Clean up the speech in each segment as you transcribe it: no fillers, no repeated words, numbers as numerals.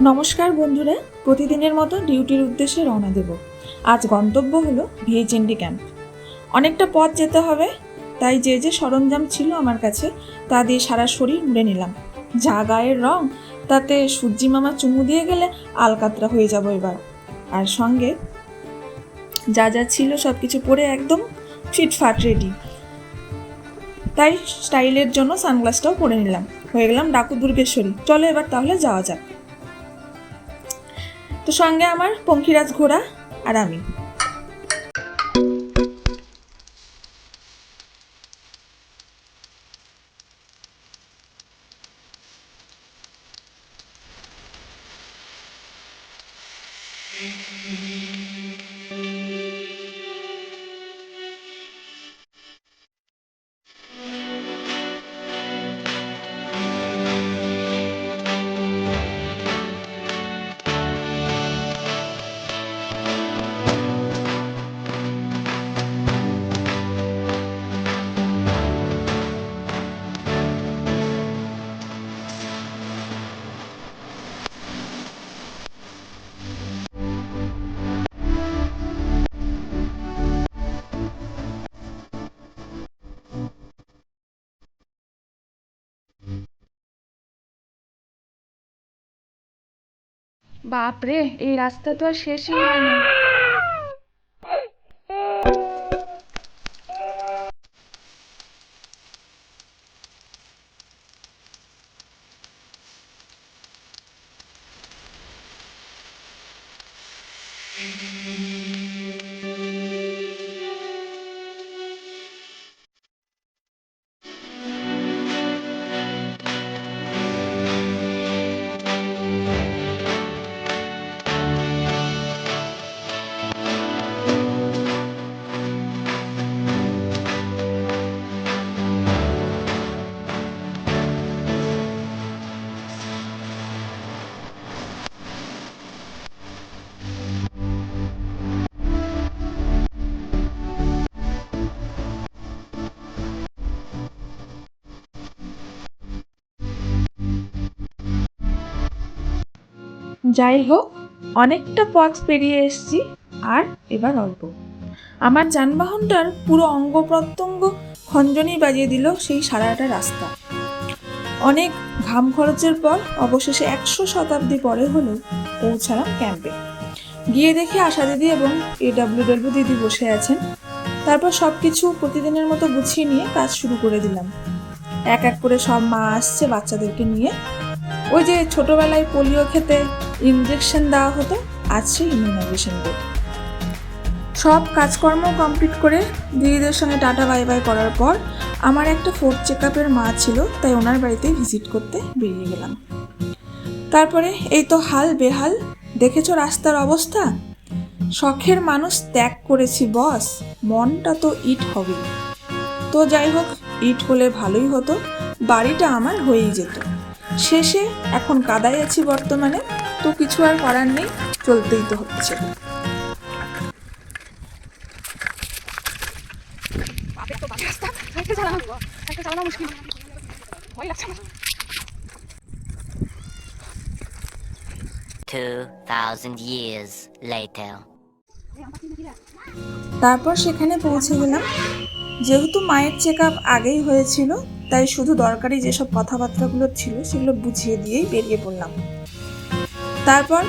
নমস্কার বন্ধুরা, প্রতিদিনের মতো ডিউটির উদ্দেশ্যে রওনা দেব। আজ গন্তব্য হলো ভিএইচএনডি ক্যাম্প। অনেকটা পথ যেতে হবে, তাই যে যে সরঞ্জাম ছিল আমার কাছে তা দিয়ে সারা শরীর মুড়ে নিলাম। যা গায়ের রং, তাতে সূর্যি মামা চুমু দিয়ে গেলে আলকাতরা হয়ে যাব এবার। আর সঙ্গে যা যা ছিল সব কিছু পরে একদম ফিটফাট রেডি। তাই স্টাইলের জন্য সানগ্লাসটাও পরে নিলাম। হয়ে গেলাম ডাকু দুর্গেশ্বরী। চলো এবার তাহলে যাওয়া যাক। তো সঙ্গে আমার পঙ্খিরাজ ঘোড়া আর আমি। বাপরে, এই রাস্তা তো আর শেষই হয় না। যাই হোক, অনেকটা পথ পেরিয়ে এসেছি। আর এবার অল্প। আমার যানবাহনটার পুরো অঙ্গ প্রত্যঙ্গ খঞ্জনি বাজিয়ে দিল সেই সারাটা রাস্তা। অনেক ঘাম খরচের পর অবশেষে 100 শতাব্দী পরে হলেও পৌঁছালাম ক্যাম্পে। গিয়ে দেখি আশা দিদি এবং AWW দিদি বসে আছেন। তারপর সব কিছু প্রতিদিনের মতো গুছিয়ে নিয়ে কাজ শুরু করে দিলাম। এক এক করে সব মা আসছে বাচ্চাদেরকে নিয়ে। ওই যে ছোটবেলায় পোলিও খেতে ইনজেকশন দেওয়া হতো, আজ সেই ইমিউনাইজেশন ডে। সব কাজকর্ম কমপ্লিট করে দিদিদের সঙ্গে টাটা বাই বাই করার পর আমার একটা 4th চেকআপের মা ছিল, তাই ওনার বাড়িতে ভিজিট করতে বেরিয়ে গেলাম। তারপরে এই তো হাল বেহাল, দেখেছো রাস্তার অবস্থা। শখের মানুষ ত্যাগ করেছি বস, মনটা তো ইট হবে। তো যাই হোক, ইট হলে ভালোই হতো, বাড়িটা আমার হয়েই যেত। শেষে এখন কাদায় আছি বর্তমানে, তো কিছু আর করার নেই, চলতেই তো হচ্ছে। years later. তারপর সেখানে পৌঁছে গেলাম। যেহেতু মায়ের চেকআপ আগেই হয়েছিল, তাই শুধু দরকারি যেসব কথাবার্তাগুলো ছিল সেগুলো বুঝিয়ে দিয়েই বেরিয়ে পড়লাম। তারপর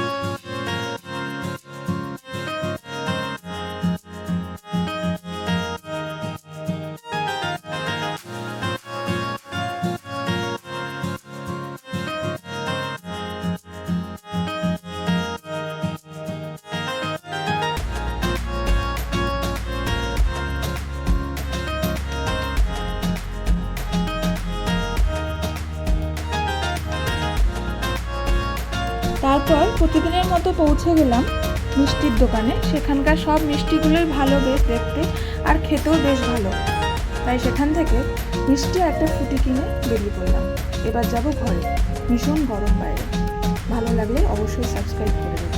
প্রতিদিনের মতো পৌঁছে গেলাম মিষ্টির দোকানে। সেখানকার সব মিষ্টিগুলোই ভালো, বেশ দেখতে আর খেতেও বেশ ভালো। তাই সেখান থেকে মিষ্টি একটা ফুটি কিনে বেরিয়ে পড়লাম। এবার যাব ঘরে। ভীষণ গরম বাইরে। ভালো লাগলে অবশ্যই সাবস্ক্রাইব করে দেবেন।